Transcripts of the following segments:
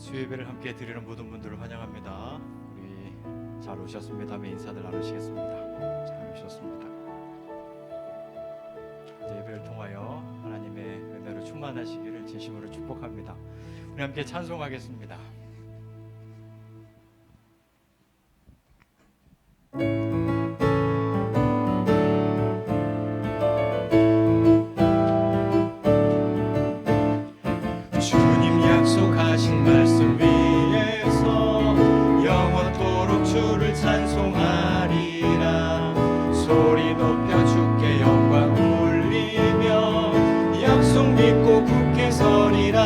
수요예배를 함께 드리는 모든 분들을 환영합니다. 우리 잘 오셨습니다. 하며 인사들 나누시겠습니다. 잘 오셨습니다. 이제 예배를 통하여 하나님의 은혜로 충만하시기를 진심으로 축복합니다. 우리 함께 찬송하겠습니다. 주님 약속하신 말씀 위에서 영원토록 주를 찬송하리라. 소리 높여 주께 영광 올리며 약속 믿고 굳게 서리라.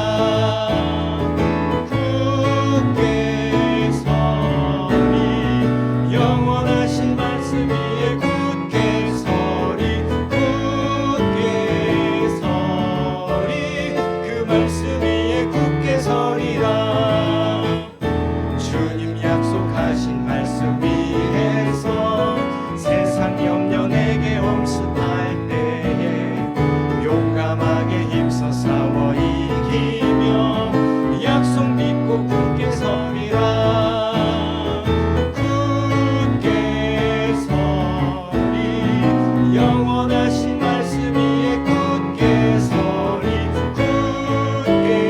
굳게 서리 영원하신 말씀 위에 굳게 서리. 굳게 서리 그 말씀 서리라. 주님 약속하신 말씀 위에서 세상 염려 내게 엄습할 때에 용감하게 힘써 싸워 이기며 약속 믿고 굳게 서리라. 굳게 서리 영원하신 말씀 위에 굳게 서리. 굳게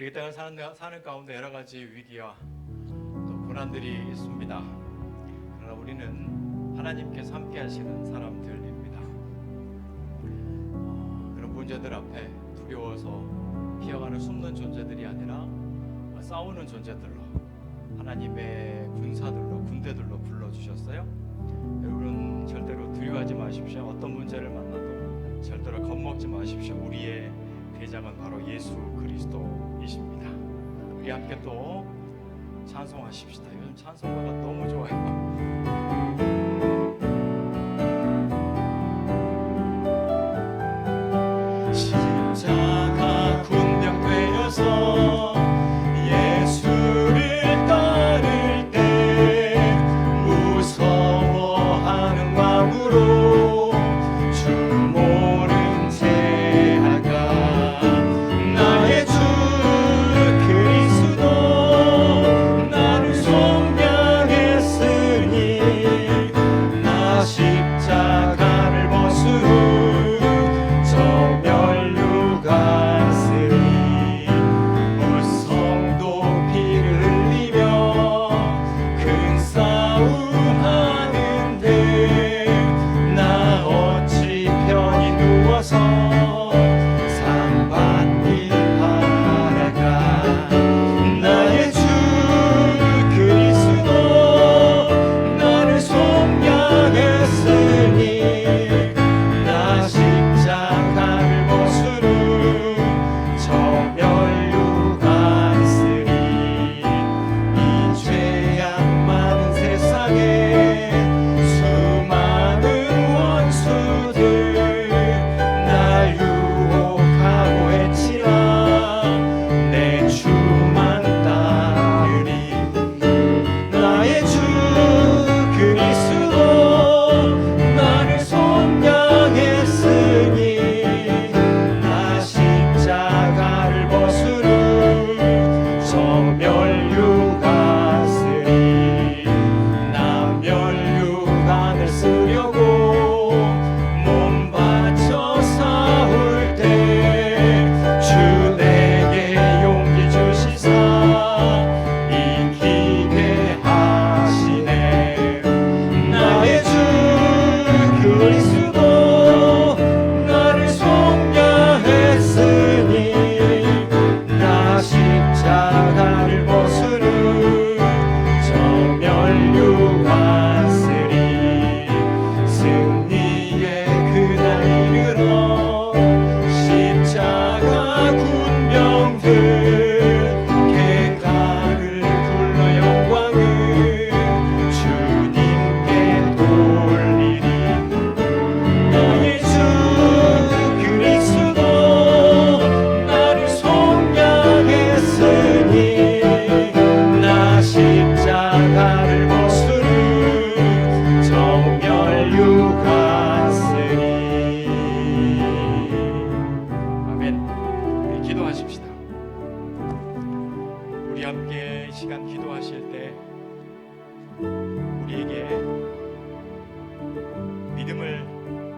우리 이 땅을 사는 가운데 여러 가지 위기와 또 고난들이 있습니다. 그러나 우리는 하나님께서 함께 하시는 사람들입니다. 그런 문제들 앞에 두려워서 피어가는 숨는 존재들이 아니라 싸우는 존재들로, 하나님의 군대들로 불러주셨어요. 여러분 절대로 두려워하지 마십시오. 어떤 문제를 만나도 절대로 겁먹지 마십시오. 우리의 대장은 바로 예수 그리스도이십니다. 우리 함께 또 찬송하십시다. 요즘 찬송가가 너무 좋아요. 십자가 군병 되어서 예수를 따를 때 무서워하는 마음으로 주 모른 채 아가 나의 주 그리스도 나를 속량했으니 나 십자가를 벗으로 저 멸류관 쓰리 무성도 피를 흘리며 큰 싸움 하는데 나 어찌 편히 누워서 상 받길 바라가 나의 주 그리스도 나를 속량했으니 나 십자가를 벗으러 저 멸류관 쓰리 이 죄악 많은 세상에 수많은 원수들 날 유혹하고 해치라 내 주만 따르리 나의 주 그리스도 나를 속량했으니 나 십자가를 벗으러 저 멸류관 쓰리 나 멸류관을 쓰려고 몸 바쳐 싸울 때 주 내게 용기 주시사 이기게 하시네 나의 주 그리스도 나를 속량했으니 나 십자가를 벗으러 저 멸류관 쓰리 승리의 그날 이르러 십자가 군병들 객가를 불러 영광을 주님께 돌리리 나의 주 그리스도 나를 속량했으니 나 십자가를 벗으러 저 멸류관 쓰리 아멘. 우리 기도하십시다. 우리 함께 이 시간 기도하실 때 우리에게 믿음을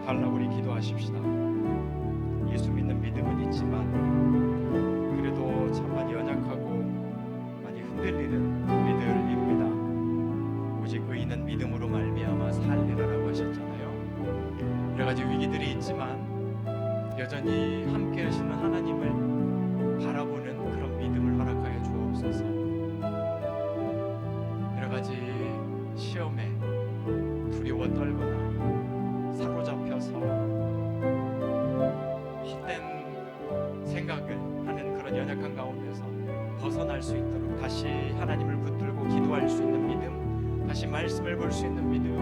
달라고 우리 기도하십시다. 예수 믿는 믿음은 있지만 그래도 참 많이 연약하고 많이 흔들리는 우리들입니다. 오직 의인은 믿음으로 말미암아 살리라라고 하셨잖아요. 여러 가지 위기들이 있지만 여전히 함께 하시는 하나님을 바라보는 그런 믿음을 허락하여 주옵소서. 여러 가지 시험에 두려워 떨거나 사로잡혀서 헛된 생각을 하는 그런 연약한 가운데서 벗어날 수 있도록 다시 하나님을 붙들고 기도할 수 있는 믿음, 다시 말씀을 볼 수 있는 믿음,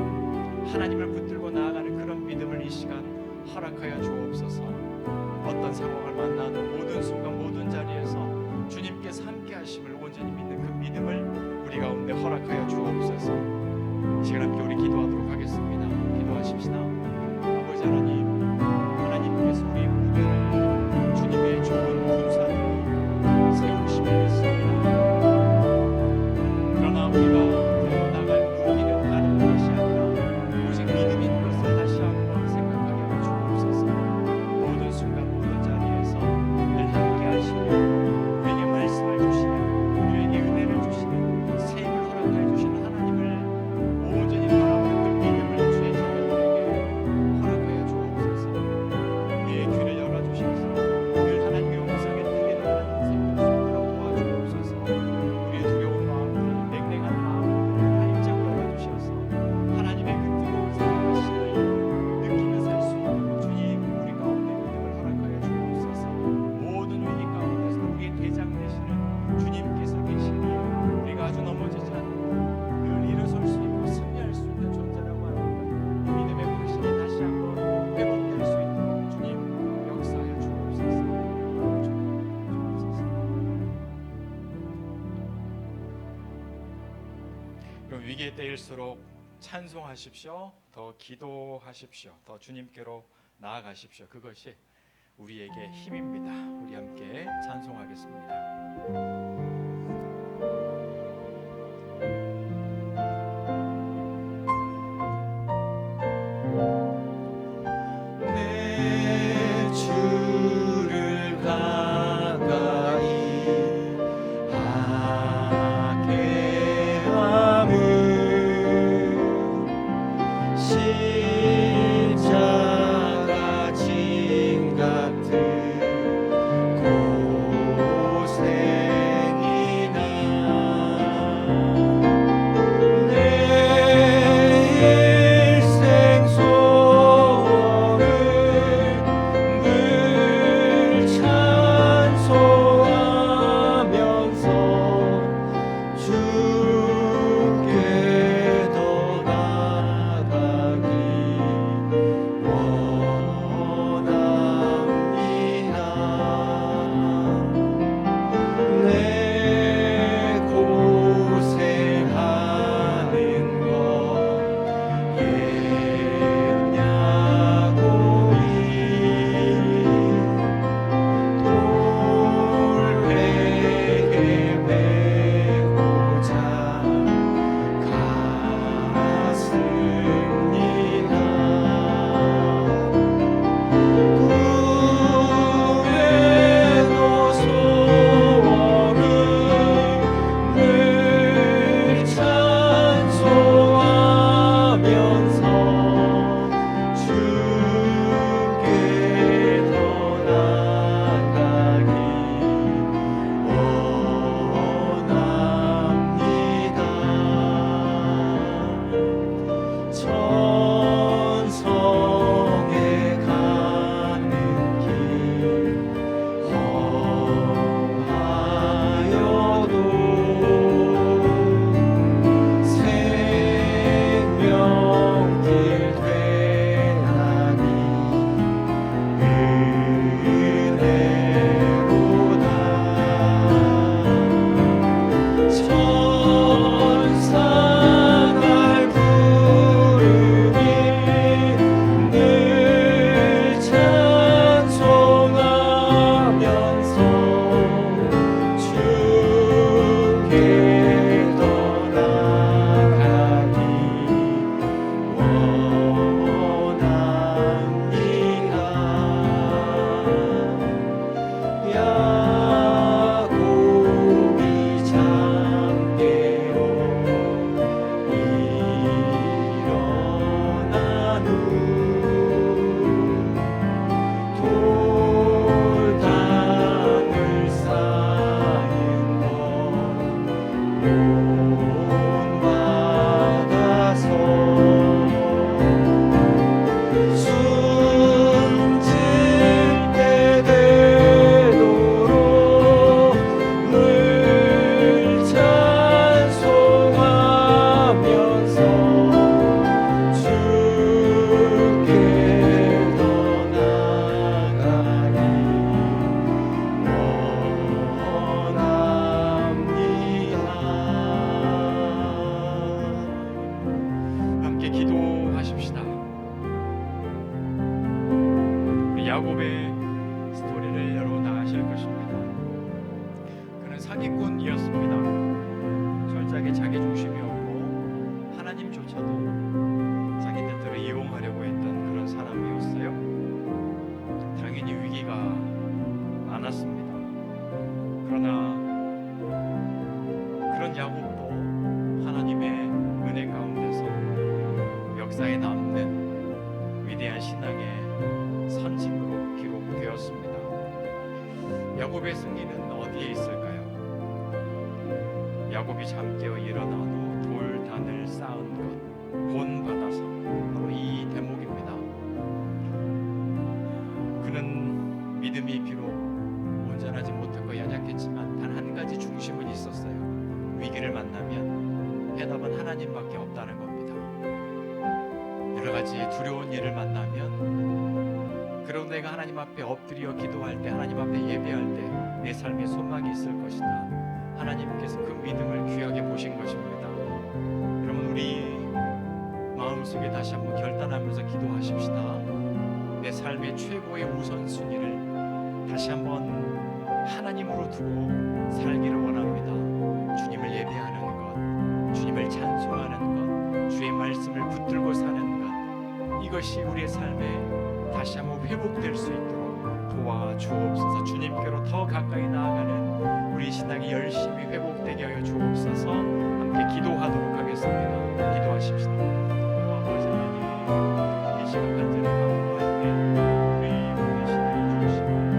하나님을 붙들고 나아가는 그런 믿음을 이 시간 허락하여 주옵소서. 어떤 상황을 만나도 모든 순간 모든 자리에서 주님께서 함께 하심을 온전히 믿는 그 믿음을 우리 가운데 허락하여 주옵소서. 이 시간 함께 우리 기도하도록 하겠습니다. 기도하십시다. 아버지 하나님, 하나님께서 우리 모두를 주님의 좋은 군사로 세우심을 믿습니다. 그러나 우리가 나갈 무기는 다른 것이 아니라 오직 믿음인 것을 다시 한번 생각하게 하여 주옵소서. 모든 순간 모든 자리에서 늘 함께 하시며 우리에게 말씀 때일수록 찬송하십시오. 더 기도하십시오. 더 주님께로 나아가십시오. 그것이 우리에게 힘입니다. 우리 함께 찬송하겠습니다. 야곱의 스토리를 여러분 다 아실 것입니다. 그는 사기꾼이었습니다. 철저하게 자기 중심이었고 하나님조차도 자기 뜻대로 이용하려고 했던 그런 사람이었어요. 당연히 위기가 많았습니다. 그러나 그런 야곱도 하나님의 은혜 가운데서 역사에 남는 위대한 신앙의 선진으로 기록되었습니다. 야곱의 승리는 어디에 있을까요? 야곱이 잠깨어 일어나도 돌단을 쌓은 것 본받아서 바로 이 대목입니다. 그는 믿음이 비록 온전하지 못했고 연약했지만 단 한 가지 중심은 있었어요. 위기를 만나면 해답은 하나님밖에 없다는 겁니다. 여러 가지 두려운 일을 만나면 그런 내가 하나님 앞에 엎드려 기도할 때, 하나님 앞에 예배할 때 내 삶에 소망이 있을 것이다. 하나님께서 그 믿음을 귀하게 보신 것입니다. 여러분, 우리 속에 다시 한번 결단하면서 기도하십시다. 내 삶의 최고의 우선순위를 다시 한번 하나님으로 두고 살기를 원합니다. 주님을 예배하는 것, 주님을 찬송하는 것, 주의 말씀을 붙들고 사는 것, 이것이 우리의 삶에 다시 한번 회복될 수 있도록 도와주옵소서. 주님께로 더 가까이 나아가는 우리 신앙이 열심히 회복되게 하여 주옵소서. 함께 기도하도록 하겠습니다. 기도하십시다. 아버지 하나님, 이 시간 간절히 간구할 때 우리 모든 신앙이 주시는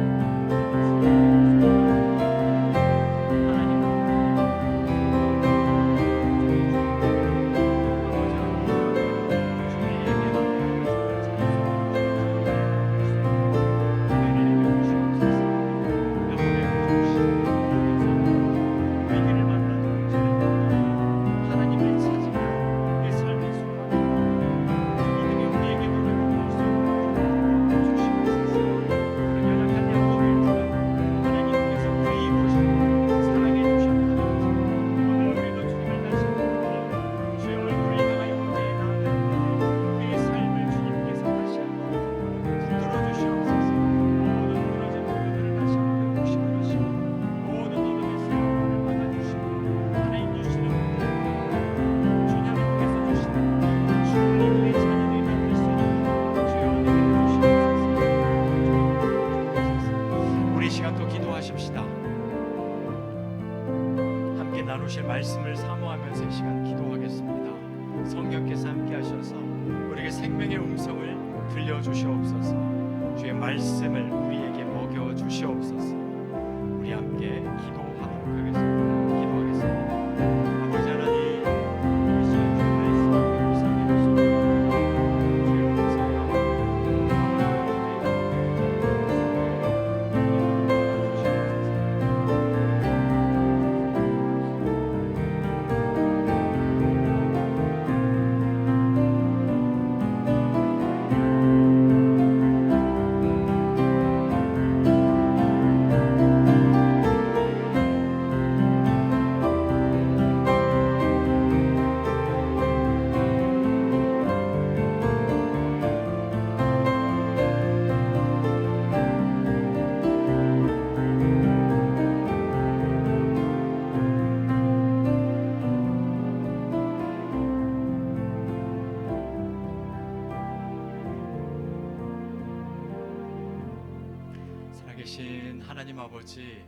나누실 말씀을 사모하면서 이 시간 기도하겠습니다. 성령께서 함께 하셔서 우리에게 생명의 음성을 들려주시옵소서. 주의 말씀을 우리에게 먹여주시옵소서. 우리 함께 기도하도록 하겠습니다. 기도하겠습니다. 아버지 하나님, 이 시간 주의 말씀을 묵상해 주시옵소서. 주의 살아계신 하나님 아버지,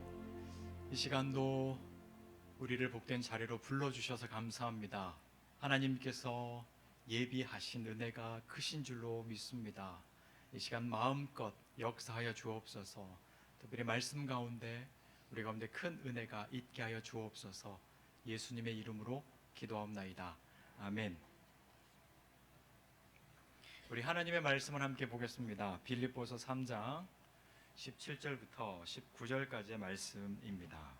이 시간도 우리를 복된 자리로 불러주셔서 감사합니다. 하나님께서 예비하신 은혜가 크신 줄로 믿습니다. 이 시간 마음껏 역사하여 주옵소서. 특별히 말씀 가운데 우리 가운데 큰 은혜가 있게 하여 주옵소서. 예수님의 이름으로 기도하옵나이다. 아멘. 우리 하나님의 말씀을 함께 보겠습니다. 빌립보서 3장 17절부터 19절까지의 말씀입니다.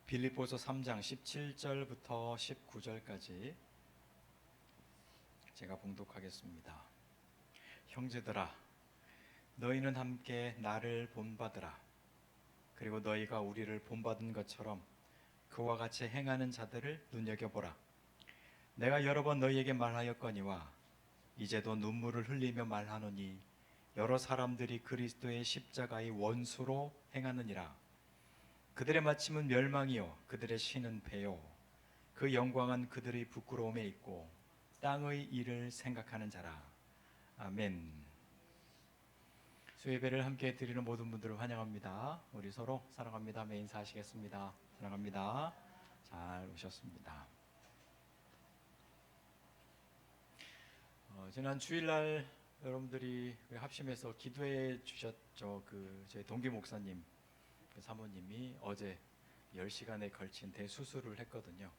빌립보서 3장 17절부터 19절까지 제가 봉독하겠습니다. 형제들아, 너희는 함께 나를 본받으라. 그리고 너희가 우리를 본받은 것처럼 그와 같이 행하는 자들을 눈여겨보라. 내가 여러 번 너희에게 말하였거니와 이제도 눈물을 흘리며 말하노니 여러 사람들이 그리스도의 십자가의 원수로 행하느니라. 그들의 마침은 멸망이요 그들의 신은 배요 그 영광은 그들의 부끄러움에 있고 땅의 일을 생각하는 자라. 아멘. 수예배를 함께 드리는 모든 분들을 환영합니다. 우리 서로 사랑합니다 하며 인사하시겠습니다. 사랑합니다. 잘 오셨습니다. 지난 주일날 여러분들이 합심해서 기도해 주셨죠. 저희 동기 목사님, 사모님이 어제 10시간에 걸친 대수술을 했거든요.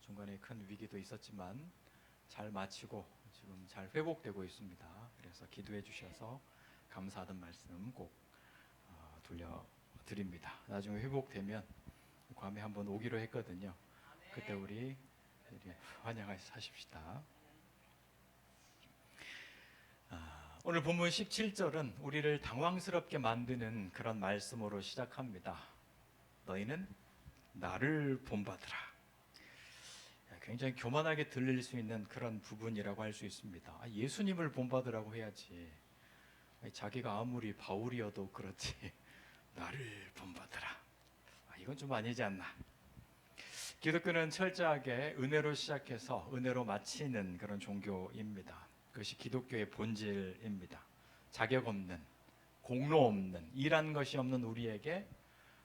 중간에 큰 위기도 있었지만 잘 마치고 지금 잘 회복되고 있습니다. 그래서 기도해 주셔서 감사하던 말씀 꼭 돌려드립니다. 나중에 회복되면 괌에 한번 오기로 했거든요. 그때 우리 이리 환영하십시다. 오늘 본문 17절은 우리를 당황스럽게 만드는 그런 말씀으로 시작합니다. 너희는 나를 본받으라. 굉장히 교만하게 들릴 수 있는 그런 부분이라고 할 수 있습니다. 예수님을 본받으라고 해야지. 자기가 아무리 바울이어도 그렇지 나를 본받으라. 이건 좀 아니지 않나. 기독교는 철저하게 은혜로 시작해서 은혜로 마치는 그런 종교입니다. 그것이 기독교의 본질입니다. 자격 없는, 공로 없는, 일한 것이 없는 우리에게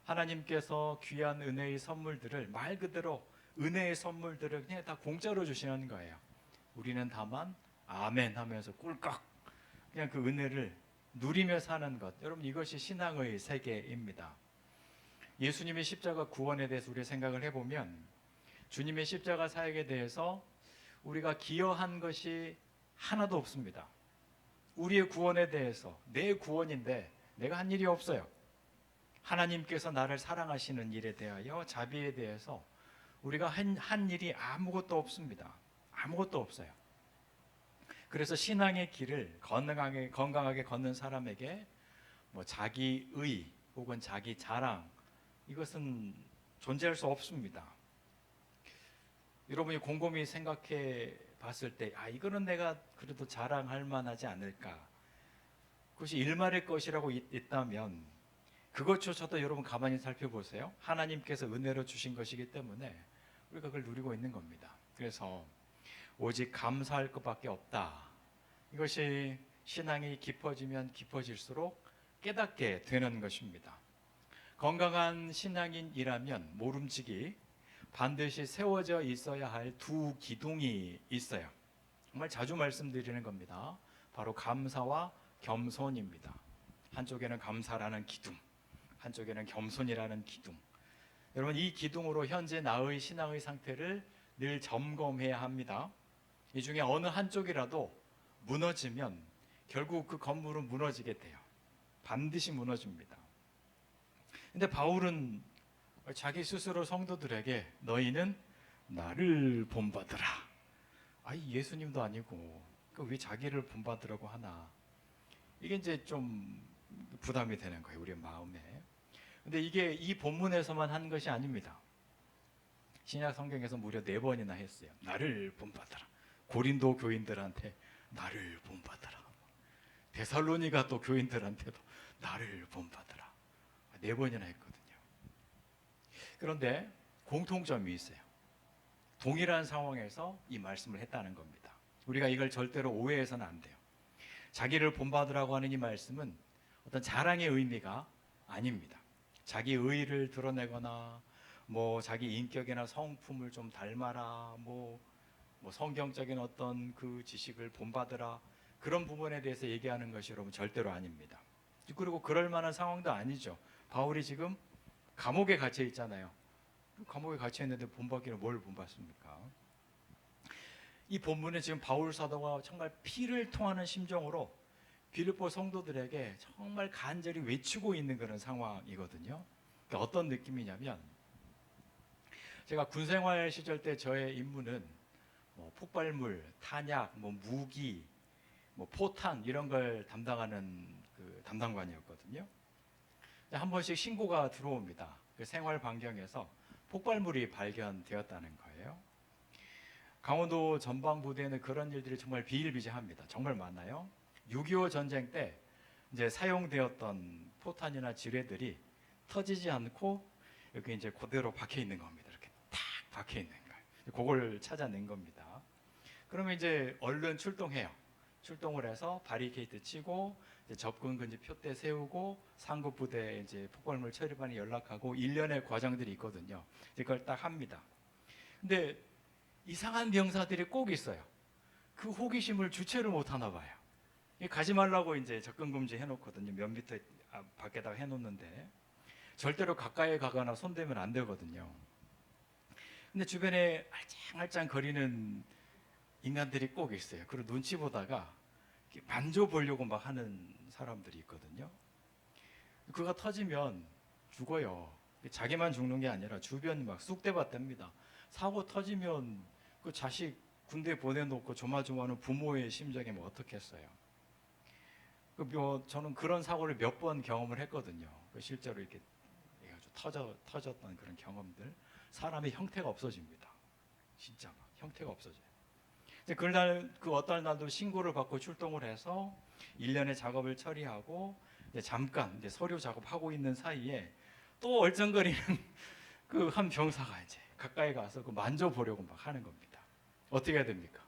하나님께서 귀한 은혜의 선물들을, 말 그대로 은혜의 선물들을 그냥 다 공짜로 주시는 거예요. 우리는 다만 아멘 하면서 꿀꺽 그냥 그 은혜를 누리며 사는 것. 여러분, 이것이 신앙의 세계입니다. 예수님의 십자가 구원에 대해서 우리 생각을 해보면 주님의 십자가 사역에 대해서 우리가 기여한 것이 하나도 없습니다. 우리의 구원에 대해서, 내 구원인데 내가 한 일이 없어요. 하나님께서 나를 사랑하시는 일에 대하여, 자비에 대해서 우리가 한 일이 아무것도 없습니다. 아무것도 없어요. 그래서 신앙의 길을 건강하게 걷는 사람에게 자기의 혹은 자기 자랑, 이것은 존재할 수 없습니다. 여러분이 곰곰이 생각해 봤을 때 이거는 내가 그래도 자랑할 만하지 않을까, 그것이 일말의 것이라고 있다면 그것조차도 여러분 가만히 살펴보세요. 하나님께서 은혜로 주신 것이기 때문에 우리가 그걸 누리고 있는 겁니다. 그래서 오직 감사할 것밖에 없다. 이것이 신앙이 깊어지면 깊어질수록 깨닫게 되는 것입니다. 건강한 신앙인이라면 모름지기 반드시 세워져 있어야 할 두 기둥이 있어요. 정말 자주 말씀드리는 겁니다. 바로 감사와 겸손입니다. 한쪽에는 감사라는 기둥, 한쪽에는 겸손이라는 기둥. 여러분, 이 기둥으로 현재 나의 신앙의 상태를 늘 점검해야 합니다. 이 중에 어느 한쪽이라도 무너지면 결국 그 건물은 무너지게 돼요. 반드시 무너집니다. 근데 바울은 자기 스스로 성도들에게 너희는 나를 본받으라. 예수님도 아니고 왜 자기를 본받으라고 하나. 이게 이제 좀 부담이 되는 거예요, 우리의 마음에. 근데 이게 이 본문에서만 한 것이 아닙니다. 신약 성경에서 무려 4번이나 했어요. 나를 본받으라. 고린도 교인들한테 나를 본받으라. 데살로니가 또 교인들한테도 나를 본받으라. 4번이나 했거든요. 그런데 공통점이 있어요. 동일한 상황에서 이 말씀을 했다는 겁니다. 우리가 이걸 절대로 오해해서는 안 돼요. 자기를 본받으라고 하는 이 말씀은 어떤 자랑의 의미가 아닙니다. 자기 의의를 드러내거나 자기 인격이나 성품을 좀 닮아라, 성경적인 어떤 그 지식을 본받으라, 그런 부분에 대해서 얘기하는 것이 여러분 절대로 아닙니다. 그리고 그럴 만한 상황도 아니죠. 바울이 지금 감옥에 갇혀 있잖아요. 감옥에 갇혀 있는데 본받기는 뭘 본받습니까? 이 본문은 지금 바울 사도가 정말 피를 토하는 심정으로 빌립보 성도들에게 정말 간절히 외치고 있는 그런 상황이거든요. 그러니까 어떤 느낌이냐면, 제가 군생활 시절 때 저의 임무는 폭발물, 탄약, 무기, 포탄 이런 걸 담당하는 그 담당관이었거든요. 한 번씩 신고가 들어옵니다. 그 생활 반경에서 폭발물이 발견되었다는 거예요. 강원도 전방부대에는 그런 일들이 정말 비일비재합니다. 정말 많아요. 6.25 전쟁 때 이제 사용되었던 포탄이나 지뢰들이 터지지 않고 여기 이제 그대로 박혀 있는 겁니다. 이렇게 탁 박혀 있는 거예요. 그걸 찾아낸 겁니다. 그러면 이제 얼른 출동해요. 출동을 해서 바리케이트 치고 이제 접근 금지 표대 세우고 상급 부대에 이제 폭발물 처리반에 연락하고 일련의 과정들이 있거든요. 이제 그걸 딱 합니다. 근데 이상한 병사들이 꼭 있어요. 그 호기심을 주체를 못 하나 봐요. 가지 말라고 이제 접근 금지 해놓거든요. 몇 미터 밖에다가 해놓는데 절대로 가까이 가거나 손대면 안 되거든요. 근데 주변에 알짱알짱 거리는 인간들이 꼭 있어요. 그리고 눈치 보다가 만져보려고 막 하는 사람들이 있거든요. 그가 터지면 죽어요. 자기만 죽는 게 아니라 주변이 막 쑥대밭 됩니다. 사고 터지면 그 자식 군대 보내놓고 조마조마하는 부모의 심정이 뭐 어떻겠어요? 저는 그런 사고를 몇 번 경험을 했거든요. 실제로 이렇게 아주 터졌던 그런 경험들. 사람의 형태가 없어집니다. 진짜 막 형태가 없어져요. 그날 그 어떤 날도 신고를 받고 출동을 해서 일련의 작업을 처리하고 잠깐 이제 서류 작업하고 있는 사이에 또 얼쩡거리는 그 한 병사가 이제 가까이 가서 그 만져보려고 막 하는 겁니다. 어떻게 해야 됩니까?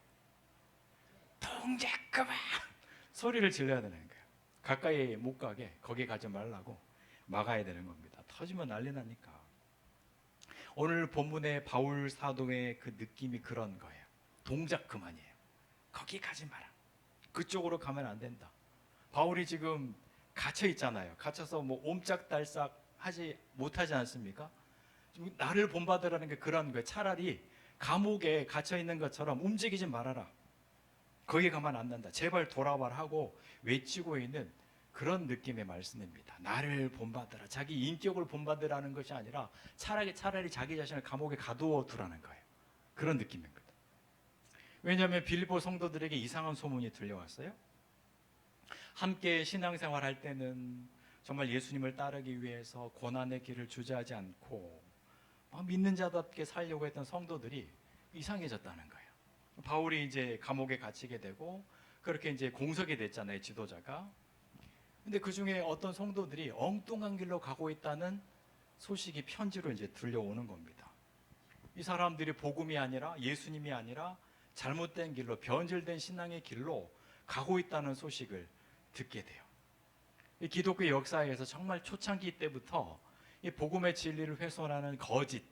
동작 그만! 소리를 질러야 되는 거예요. 가까이 못 가게 거기 가지 말라고 막아야 되는 겁니다. 터지면 난리 나니까. 오늘 본문의 바울 사도의 그 느낌이 그런 거예요. 동작 그만이에요. 거기 가지 마라. 그쪽으로 가면 안 된다. 바울이 지금 갇혀 있잖아요. 갇혀서 뭐 옴짝달싹 하지 못하지 않습니까? 나를 본받으라는 게 그런 거예요. 차라리 감옥에 갇혀 있는 것처럼 움직이지 말아라. 거기 가면 안 된다. 제발 돌아와라 하고 외치고 있는 그런 느낌의 말씀입니다. 나를 본받으라. 자기 인격을 본받으라는 것이 아니라 차라리 자기 자신을 감옥에 가두어 두라는 거예요. 그런 느낌입니다. 왜냐하면 빌립보 성도들에게 이상한 소문이 들려왔어요. 함께 신앙생활 할 때는 정말 예수님을 따르기 위해서 고난의 길을 주저하지 않고 믿는 자답게 살려고 했던 성도들이 이상해졌다는 거예요. 바울이 이제 감옥에 갇히게 되고 그렇게 이제 공석이 됐잖아요, 지도자가. 근데 그 중에 어떤 성도들이 엉뚱한 길로 가고 있다는 소식이 편지로 이제 들려오는 겁니다. 이 사람들이 복음이 아니라 예수님이 아니라 잘못된 길로, 변질된 신앙의 길로 가고 있다는 소식을 듣게 돼요. 이 기독교 역사에서 정말 초창기 때부터 이 복음의 진리를 훼손하는 거짓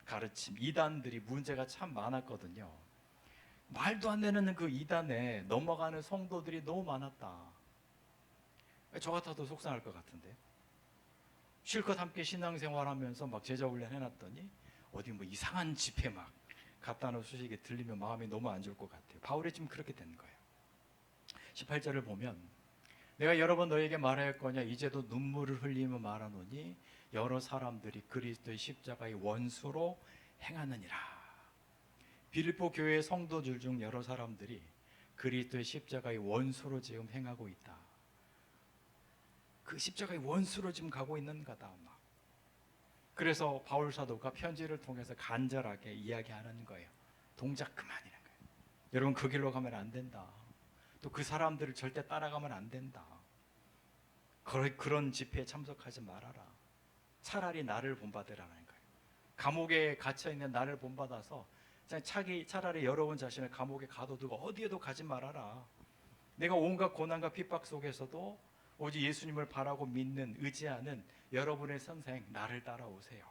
가르침, 이단들이 문제가 참 많았거든요. 말도 안 되는 그 이단에 넘어가는 성도들이 너무 많았다. 저 같아도 속상할 것 같은데. 실컷 함께 신앙생활하면서 막 제자훈련 해놨더니 어디 뭐 이상한 집회 막 갔다는 소식이 들리면 마음이 너무 안 좋을 것 같아요. 바울이 지금 그렇게 된 거예요. 18절을 보면 내가 여러 번 너에게 말하였거냐 이제도 눈물을 흘리며 말하노니 여러 사람들이 그리스도의 십자가의 원수로 행하느니라. 빌립보 교회 성도들 중 여러 사람들이 그리스도의 십자가의 원수로 지금 행하고 있다. 그 십자가의 원수로 지금 가고 있는 거다. 그래서 바울 사도가 편지를 통해서 간절하게 이야기하는 거예요. 동작 그만이라는 거예요. 여러분 그 길로 가면 안 된다. 또 그 사람들을 절대 따라가면 안 된다. 그런 집회에 참석하지 말아라. 차라리 나를 본받으라는 거예요. 감옥에 갇혀있는 나를 본받아서 차라리 여러분 자신을 감옥에 가둬두고 어디에도 가지 말아라. 내가 온갖 고난과 핍박 속에서도 오직 예수님을 바라고 믿는, 의지하는 여러분의 선생 나를 따라오세요.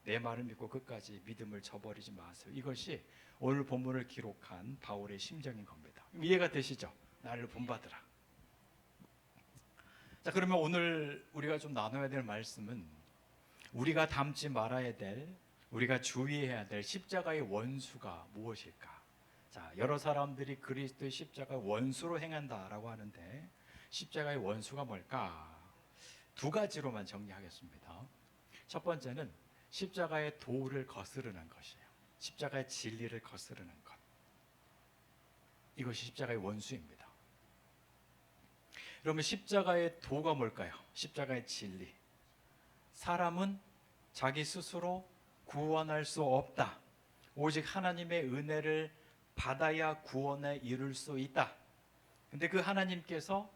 내 말을 믿고 끝까지 믿음을 저버리지 마세요. 이것이 오늘 본문을 기록한 바울의 심정인 겁니다. 이해가 되시죠? 나를 본받으라. 자, 그러면 오늘 우리가 좀 나눠야 될 말씀은 우리가 닮지 말아야 될, 우리가 주의해야 될 십자가의 원수가 무엇일까? 자, 여러 사람들이 그리스도의 십자가 원수로 행한다라고 하는데 십자가의 원수가 뭘까? 두 가지로만 정리하겠습니다. 첫 번째는 십자가의 도를 거스르는 것이에요. 십자가의 진리를 거스르는 것. 이것이 십자가의 원수입니다. 그러면 십자가의 도가 뭘까요? 십자가의 진리. 사람은 자기 스스로 구원할 수 없다. 오직 하나님의 은혜를 받아야 구원에 이룰 수 있다. 근데 그 하나님께서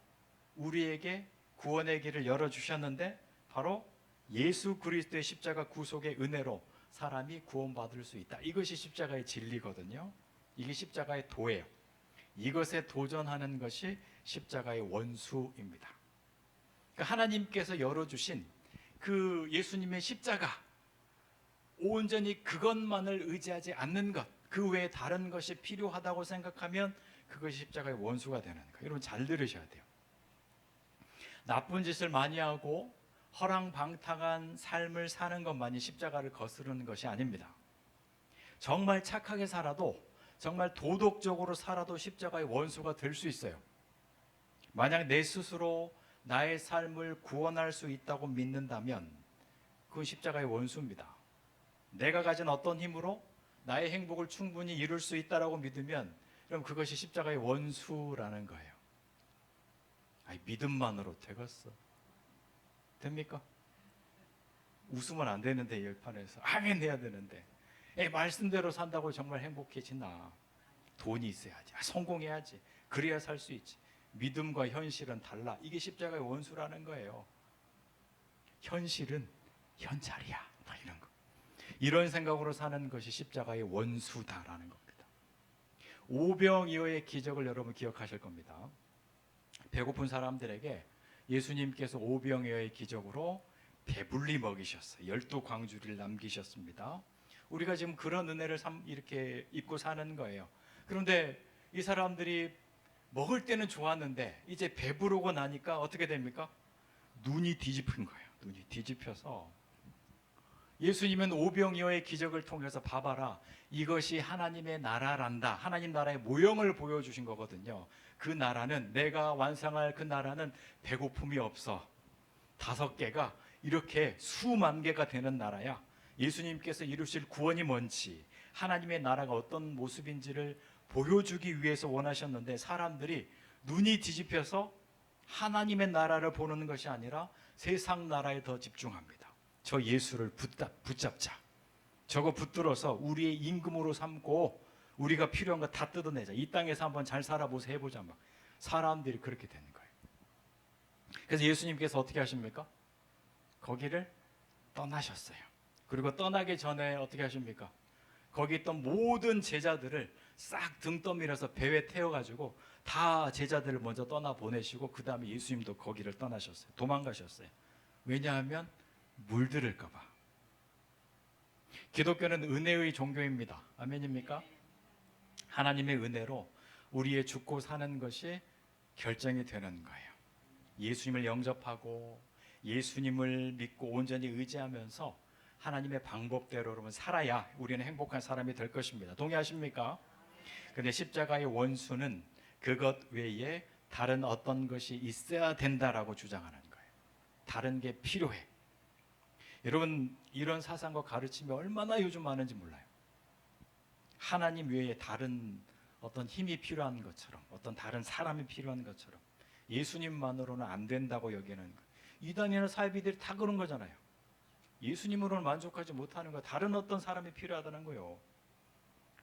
우리에게 구원의 길을 열어주셨는데 바로 예수 그리스도의 십자가 구속의 은혜로 사람이 구원받을 수 있다. 이것이 십자가의 진리거든요. 이게 십자가의 도예요. 이것에 도전하는 것이 십자가의 원수입니다. 그러니까 하나님께서 열어주신 그 예수님의 십자가, 온전히 그것만을 의지하지 않는 것, 그 외에 다른 것이 필요하다고 생각하면 그것이 십자가의 원수가 되는 거예요. 여러분 잘 들으셔야 돼요. 나쁜 짓을 많이 하고 허랑방탕한 삶을 사는 것만이 십자가를 거스르는 것이 아닙니다. 정말 착하게 살아도, 정말 도덕적으로 살아도 십자가의 원수가 될 수 있어요. 만약 내 스스로 나의 삶을 구원할 수 있다고 믿는다면 그건 십자가의 원수입니다. 내가 가진 어떤 힘으로 나의 행복을 충분히 이룰 수 있다라고 믿으면 그럼 그것이 십자가의 원수라는 거예요. 아니, 믿음만으로 되겠어? 됩니까? 웃으면 안 되는데, 열판에서 아멘 해야 되는데, 말씀대로 산다고 정말 행복해지나? 돈이 있어야지, 성공해야지, 그래야 살 수 있지. 믿음과 현실은 달라. 이게 십자가의 원수라는 거예요. 현실은 현찰이야, 뭐 이런 거. 이런 생각으로 사는 것이 십자가의 원수다라는 겁니다. 오병이어의 기적을 여러분 기억하실 겁니다. 배고픈 사람들에게 예수님께서 오병이어의 기적으로 배불리 먹이셨어요. 12광주리를 남기셨습니다. 우리가 지금 그런 은혜를 이렇게 입고 사는 거예요. 그런데 이 사람들이 먹을 때는 좋았는데 이제 배부르고 나니까 어떻게 됩니까? 눈이 뒤집힌 거예요. 눈이 뒤집혀서 예수님은 오병이어의 기적을 통해서 봐봐라, 이것이 하나님의 나라란다, 하나님 나라의 모형을 보여주신 거거든요. 그 나라는, 내가 완성할 그 나라는 배고픔이 없어. 5개가 이렇게 수만 개가 되는 나라야. 예수님께서 이루실 구원이 뭔지, 하나님의 나라가 어떤 모습인지를 보여주기 위해서 원하셨는데 사람들이 눈이 뒤집혀서 하나님의 나라를 보는 것이 아니라 세상 나라에 더 집중합니다. 저 예수를 붙잡자. 저거 붙들어서 우리의 임금으로 삼고 우리가 필요한 거 다 뜯어내자. 이 땅에서 한번 잘 살아보세요, 해보자. 막 사람들이 그렇게 되는 거예요. 그래서 예수님께서 어떻게 하십니까? 거기를 떠나셨어요. 그리고 떠나기 전에 어떻게 하십니까? 거기 있던 모든 제자들을 싹 등 떠밀어서 배에 태워가지고 다 제자들을 먼저 떠나 보내시고 그 다음에 예수님도 거기를 떠나셨어요. 도망가셨어요. 왜냐하면 물들을까 봐. 기독교는 은혜의 종교입니다. 아멘입니까? 하나님의 은혜로 우리의 죽고 사는 것이 결정이 되는 거예요. 예수님을 영접하고 예수님을 믿고 온전히 의지하면서 하나님의 방법대로 여러분 살아야 우리는 행복한 사람이 될 것입니다. 동의하십니까? 근데 십자가의 원수는 그것 외에 다른 어떤 것이 있어야 된다라고 주장하는 거예요. 다른 게 필요해. 여러분, 이런 사상과 가르침이 얼마나 요즘 많은지 몰라요. 하나님 외에 다른 어떤 힘이 필요한 것처럼, 어떤 다른 사람이 필요한 것처럼 예수님만으로는 안 된다고 여기는 거예요. 이단이나 사이비들이 다 그런 거잖아요. 예수님으로는 만족하지 못하는 거, 다른 어떤 사람이 필요하다는 거예요.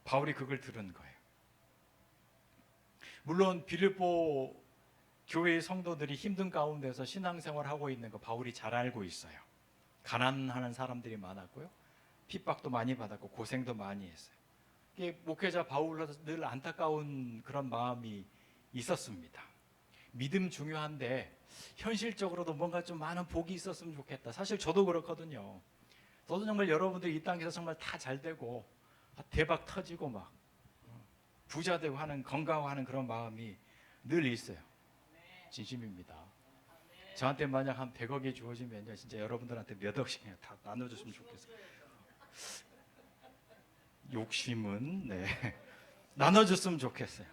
바울이 그걸 들은 거예요. 물론 빌립보 교회의 성도들이 힘든 가운데서 신앙생활을 하고 있는 거 바울이 잘 알고 있어요. 가난하는 사람들이 많았고요, 핍박도 많이 받았고 고생도 많이 했어요. 목회자 바울로서 늘 안타까운 그런 마음이 있었습니다. 믿음 중요한데 현실적으로도 뭔가 좀 많은 복이 있었으면 좋겠다. 사실 저도 그렇거든요. 저도 정말 여러분들이 이 땅에서 정말 다 잘 되고 대박 터지고 막 부자 되고 하는, 건강하는 그런 마음이 늘 있어요. 진심입니다. 저한테 만약 한 100억이 주어지면요, 진짜 여러분들한테 몇 억씩 그냥 다 나눠줬으면 좋겠어요. 욕심은 나눠줬으면 좋겠어요.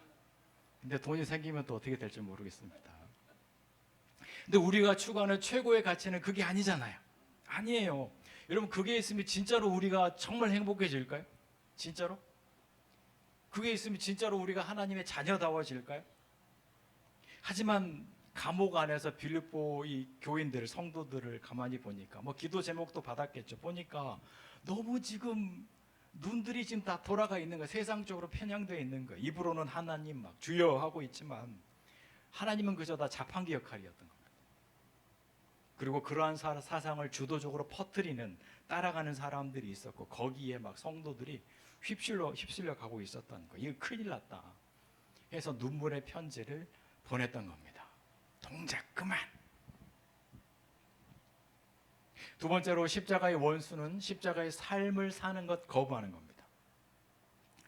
근데 돈이 생기면 또 어떻게 될지 모르겠습니다. 근데 우리가 추구하는 최고의 가치는 그게 아니잖아요. 아니에요. 여러분, 그게 있으면 진짜로 우리가 정말 행복해질까요? 진짜로? 그게 있으면 진짜로 우리가 하나님의 자녀다워질까요? 하지만 감옥 안에서 빌립보 이 교인들, 성도들을 가만히 보니까, 뭐 기도 제목도 받았겠죠. 보니까 너무 지금 눈들이 지금 다 돌아가 있는 거예요. 세상적으로 편향되어 있는 거예요. 입으로는 하나님 막 주여 하고 있지만 하나님은 그저 다 자판기 역할이었던 겁니다. 그리고 그러한 사상을 주도적으로 퍼뜨리는, 따라가는 사람들이 있었고 거기에 막 성도들이 휩쓸려 가고 있었던 거예요. 이거 큰일 났다 해서 눈물의 편지를 보냈던 겁니다. 동작 그만. 두 번째로 십자가의 원수는 십자가의 삶을 사는 것 거부하는 겁니다.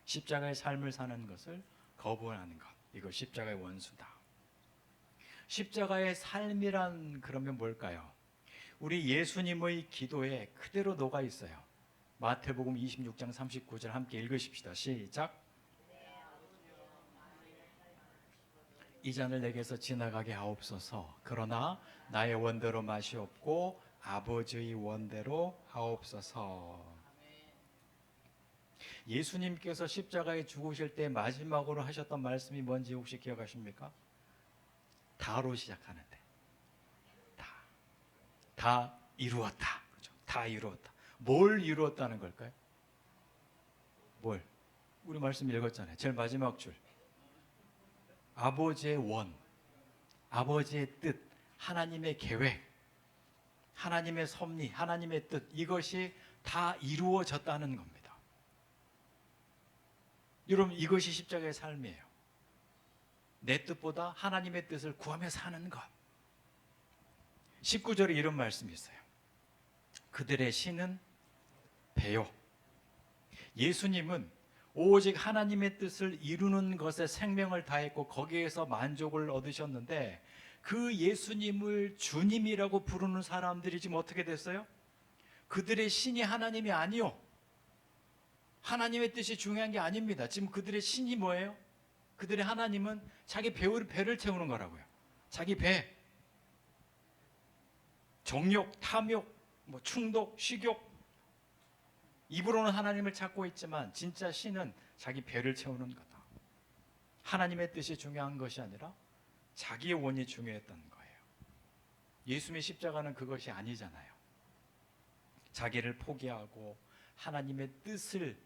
십자가의 삶을 사는 것을 거부하는 것, 이거 십자가의 원수다. 십자가의 삶이란 그러면 뭘까요? 우리 예수님의 기도에 그대로 녹아 있어요. 마태복음 26장 39절 함께 읽으십시다. 시작. 이 잔을 내게서 지나가게 하옵소서. 그러나 나의 원대로 마시옵고 아버지의 원대로 하옵소서. 예수님께서 십자가에 죽으실 때 마지막으로 하셨던 말씀이 뭔지 혹시 기억하십니까? 다로 시작하는데 다 이루었다. 그죠? 다 이루었다. 뭘 이루었다는 걸까요? 뭘? 우리 말씀 읽었잖아요. 제일 마지막 줄. 아버지의 원, 아버지의 뜻, 하나님의 계획, 하나님의 섭리, 하나님의 뜻, 이것이 다 이루어졌다는 겁니다. 여러분, 이것이 십자가의 삶이에요. 내 뜻보다 하나님의 뜻을 구하며 사는 것. 19절에 이런 말씀이 있어요. 그들의 신은 배요. 예수님은 오직 하나님의 뜻을 이루는 것에 생명을 다했고 거기에서 만족을 얻으셨는데, 그 예수님을 주님이라고 부르는 사람들이 지금 어떻게 됐어요? 그들의 신이 하나님이 아니요, 하나님의 뜻이 중요한 게 아닙니다. 지금 그들의 신이 뭐예요? 그들의 하나님은 자기 배를 채우는 거라고요. 자기 배. 정욕, 탐욕, 충독, 식욕. 입으로는 하나님을 찾고 있지만 진짜 신은 자기 배를 채우는 거다. 하나님의 뜻이 중요한 것이 아니라 자기의 원이 중요했던 거예요. 예수님의 십자가는 그것이 아니잖아요. 자기를 포기하고 하나님의 뜻을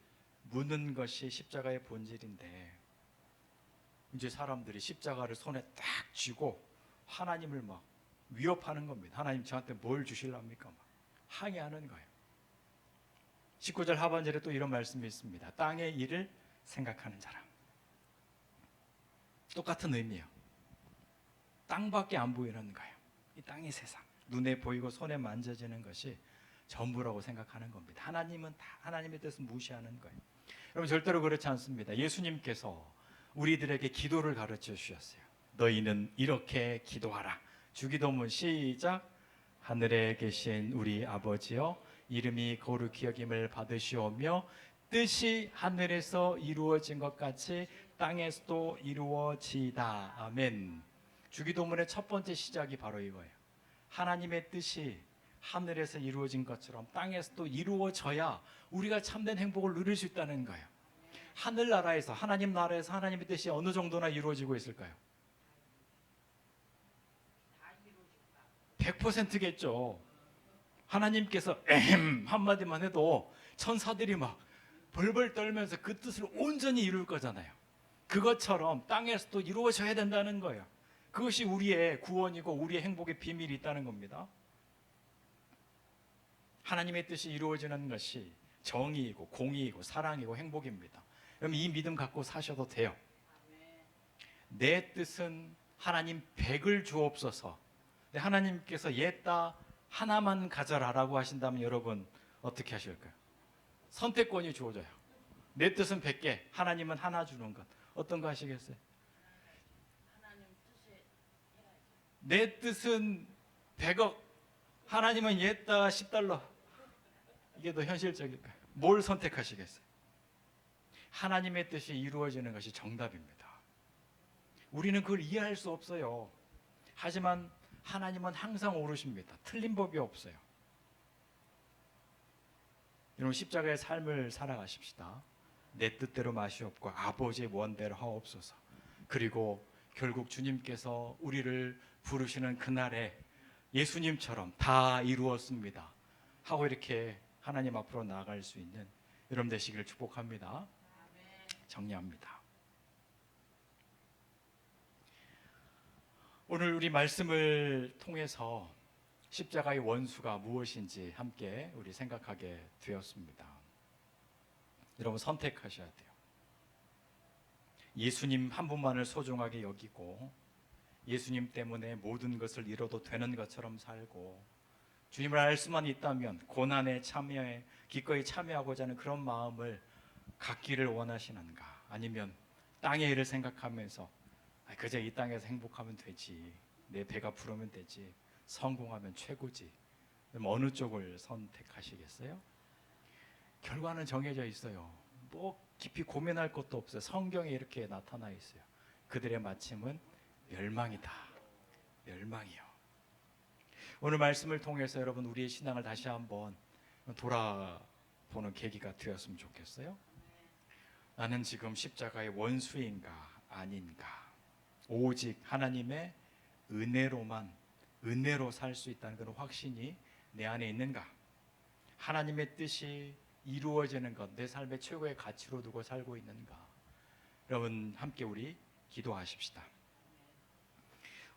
묻는 것이 십자가의 본질인데, 이제 사람들이 십자가를 손에 딱 쥐고 하나님을 막 위협하는 겁니다. 하나님 저한테 뭘 주실랍니까? 막 항의하는 거예요. 19절 하반절에 또 이런 말씀이 있습니다. 땅의 일을 생각하는 사람. 똑같은 의미예요. 땅밖에 안 보이는 거예요. 이 땅의 세상, 눈에 보이고 손에 만져지는 것이 전부라고 생각하는 겁니다. 하나님은 다 하나님의 뜻을 무시하는 거예요. 여러분, 절대로 그렇지 않습니다. 예수님께서 우리들에게 기도를 가르쳐 주셨어요. 너희는 이렇게 기도하라. 주기도문 시작. 하늘에 계신 우리 아버지여, 이름이 거룩히 여김을 받으시오며 뜻이 하늘에서 이루어진 것 같이 땅에서도 이루어지이다. 아멘. 주기도문의 첫 번째 시작이 바로 이거예요. 하나님의 뜻이 하늘에서 이루어진 것처럼 땅에서도 이루어져야 우리가 참된 행복을 누릴 수 있다는 거예요. 하늘나라에서, 하나님 나라에서 하나님의 뜻이 어느 정도나 이루어지고 있을까요? 100%겠죠. 하나님께서 에헴 한마디만 해도 천사들이 막 벌벌 떨면서 그 뜻을 온전히 이룰 거잖아요. 그것처럼 땅에서도 이루어져야 된다는 거예요. 그것이 우리의 구원이고 우리의 행복의 비밀이 있다는 겁니다. 하나님의 뜻이 이루어지는 것이 정의이고 공의이고 사랑이고 행복입니다. 그럼 이 믿음 갖고 사셔도 돼요. 내 뜻은 하나님 100을 주옵소서. 하나님께서 옛다 하나만 가져라라고 하신다면 여러분 어떻게 하실까요? 선택권이 주어져요. 내 뜻은 100개, 하나님은 하나 주는 것. 어떤 거 하시겠어요? 내 뜻은 100억, 하나님은 옛다 10달러. 이게 더 현실적일까요? 뭘 선택하시겠어요? 하나님의 뜻이 이루어지는 것이 정답입니다. 우리는 그걸 이해할 수 없어요. 하지만 하나님은 항상 옳으십니다. 틀린 법이 없어요. 여러분, 십자가의 삶을 살아가십시다. 내 뜻대로 마시옵고 아버지의 원대로 하옵소서. 그리고 결국 주님께서 우리를 부르시는 그날에 예수님처럼 다 이루었습니다 하고 이렇게 하나님 앞으로 나아갈 수 있는 여러분 되시기를 축복합니다. 정리합니다. 오늘 우리 말씀을 통해서 십자가의 원수가 무엇인지 함께 우리 생각하게 되었습니다. 여러분, 선택하셔야 돼요. 예수님 한 분만을 소중하게 여기고 예수님 때문에 모든 것을 이뤄도 되는 것처럼 살고 주님을 알 수만 있다면 고난에 참여해 기꺼이 참여하고자 하는 그런 마음을 갖기를 원하시는가? 아니면 땅의 일을 생각하면서 그저 이 땅에서 행복하면 되지, 내 배가 부르면 되지, 성공하면 최고지, 어느 쪽을 선택하시겠어요? 결과는 정해져 있어요. 뭐 깊이 고민할 것도 없어요. 성경에 이렇게 나타나 있어요. 그들의 마침은 멸망이다. 멸망이요. 오늘 말씀을 통해서 여러분 우리의 신앙을 다시 한번 돌아보는 계기가 되었으면 좋겠어요. 나는 지금 십자가의 원수인가 아닌가, 오직 하나님의 은혜로 살 수 있다는 그런 확신이 내 안에 있는가, 하나님의 뜻이 이루어지는 것 내 삶의 최고의 가치로 두고 살고 있는가. 여러분 함께 우리 기도하십시다.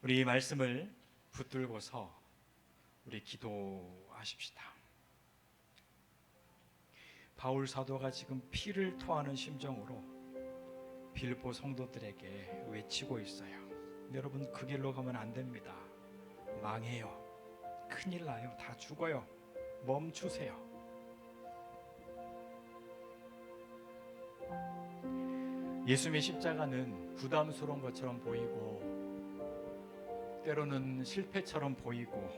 우리 이 말씀을 붙들고서 우리 기도하십시다. 바울 사도가 지금 피를 토하는 심정으로 빌립보 성도들에게 외치고 있어요. 여러분 그 길로 가면 안 됩니다. 망해요. 큰일 나요. 다 죽어요. 멈추세요. 예수님의 십자가는 부담스러운 것처럼 보이고 때로는 실패처럼 보이고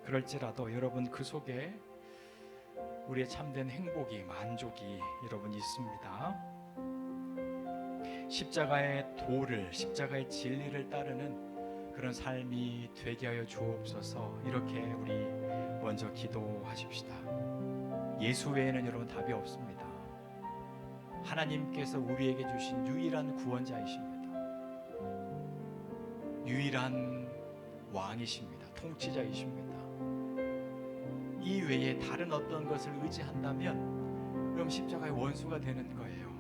그럴지라도 여러분 그 속에 우리의 참된 행복이, 만족이 여러분 있습니다. 십자가의 도를, 십자가의 진리를 따르는 그런 삶이 되게 하여 주옵소서. 이렇게 우리 먼저 기도하십시다. 예수 외에는 여러분 답이 없습니다. 하나님께서 우리에게 주신 유일한 구원자이십니다. 유일한 왕이십니다. 통치자이십니다. 이 외에 다른 어떤 것을 의지한다면 그럼 십자가의 원수가 되는 거예요.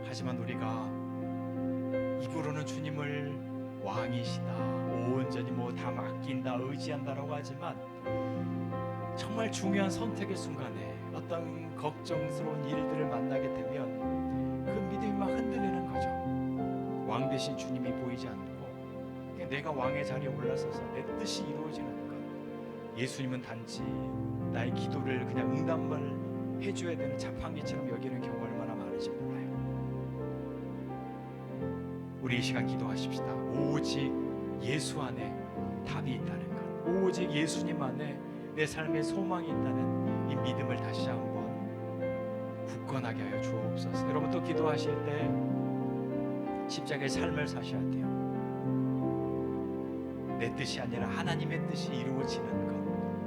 하지만 우리가 입으로는 주님을 왕이시다, 온전히 다 맡긴다, 의지한다라고 하지만 정말 중요한 선택의 순간에 어떤 걱정스러운 일들을 만나게 되면 그 믿음이 막 흔들리는 거죠. 왕 대신 주님이 보이지 않고 내가 왕의 자리에 올라서서 내 뜻이 이루어지는 것, 예수님은 단지 나의 기도를 그냥 응답만 해줘야 되는 자판기처럼 여기는 경우가 얼마나 많은지 몰라요. 우리 이 시간 기도하십시다. 오직 예수 안에 답이 있다는 것, 오직 예수님 안에 내 삶의 소망이 있다는 이 믿음을 다시 한번 굳건하게 하여 주옵소서. 여러분 또 기도하실 때 십자가의 삶을 사셔야 돼요. 내 뜻이 아니라 하나님의 뜻이 이루어지는 것,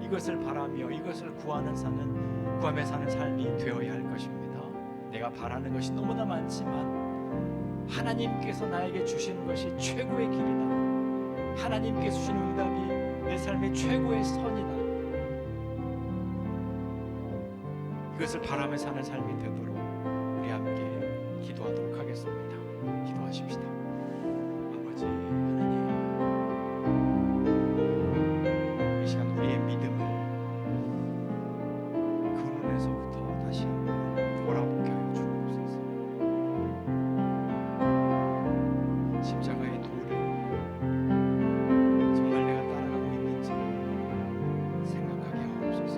이것을 바라며 이것을 구하며 사는 삶이 되어야 할 것입니다. 내가 바라는 것이 너무나 많지만 하나님께서 나에게 주신 것이 최고의 길이다. 하나님께서 주신 응답이 내 삶의 최고의 선이다. 이것을 바라며 사는 삶이 되도록 우리 함께 기도하도록 하겠습니다. 기도하십시다. 아버지 하나님, 이 시간 우리의 믿음을 근원에서부터 다시 한번 돌아보게 하여 주옵소서. 십자가의 도를 정말 내가 따라가고 있는지 생각하게 하옵소서.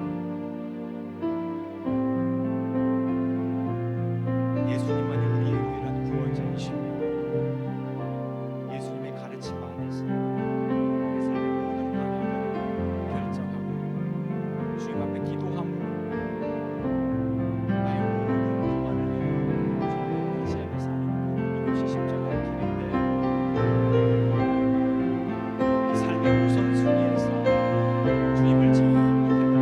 예수님만이 우리의 유일한 구원자이시며 예수님의 가르침 안에서 내 삶의 모든 방향을 결정하고 주님 앞에 기도함으로 나의 모든 평안을 주님의 의지하며 사는 것, 이것이 십자가의 길인데 이 삶의 우선순위에서 주님을 저 밑에다가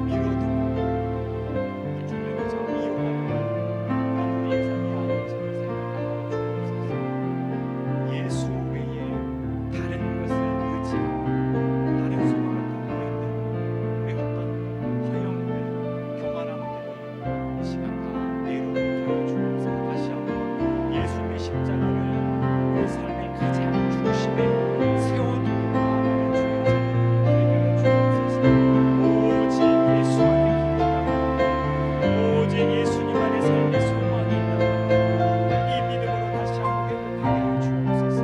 밀어두고 주님을 그저 이용하는 우리의 삶이 아닌지를 생각하여 주옵소서. 예수 외에 다른 것을 의지하고 다른 소망을 담고 있는 우리 어떤 허영들, 교만함들이 이 시간 다 내려놓게 하여 주옵소서. 다시 한번 예수님의 십자가를 우리 삶의 가장 중심에 세워두고 나아가는 주의 자녀 되게 하여 주옵소서. 오직 예수 안에 기대하고 오직 예수님 안에 삶의 소망이 있다고 이 믿음으로 다시 한번 회복하게 하여 주옵소서.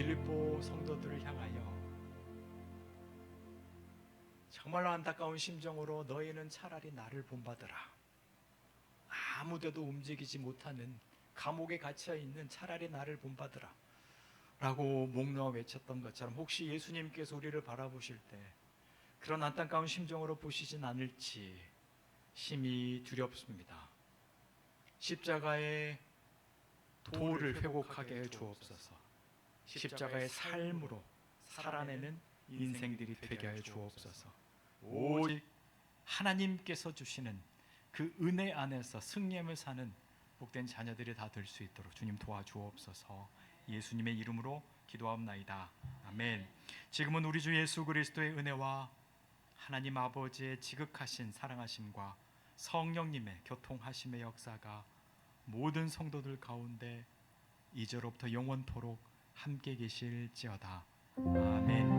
빌립보 성도들을 향하여 정말로 안타까운 심정으로 너희는 차라리 나를 본받으라. 아무데도 움직이지 못하는 감옥에 갇혀 있는 차라리 나를 본받으라 라고 목 놓아 외쳤던 것처럼 혹시 예수님께서 우리를 바라보실 때 그런 안타까운 심정으로 보시진 않을지 심히 두렵습니다. 십자가의 도를 회복하게 해 주옵소서. 십자가의 삶으로 살아내는 인생들이 되게 하여 주옵소서. 오직 하나님께서 주시는 그 은혜 안에서 승리함을 사는 복된 자녀들이 다 될 수 있도록 주님 도와주옵소서. 예수님의 이름으로 기도하옵나이다. 아멘. 지금은 우리 주 예수 그리스도의 은혜와 하나님 아버지의 지극하신 사랑하심과 성령님의 교통하심의 역사가 모든 성도들 가운데 이제로부터 영원토록 함께 계실지어다. 아멘.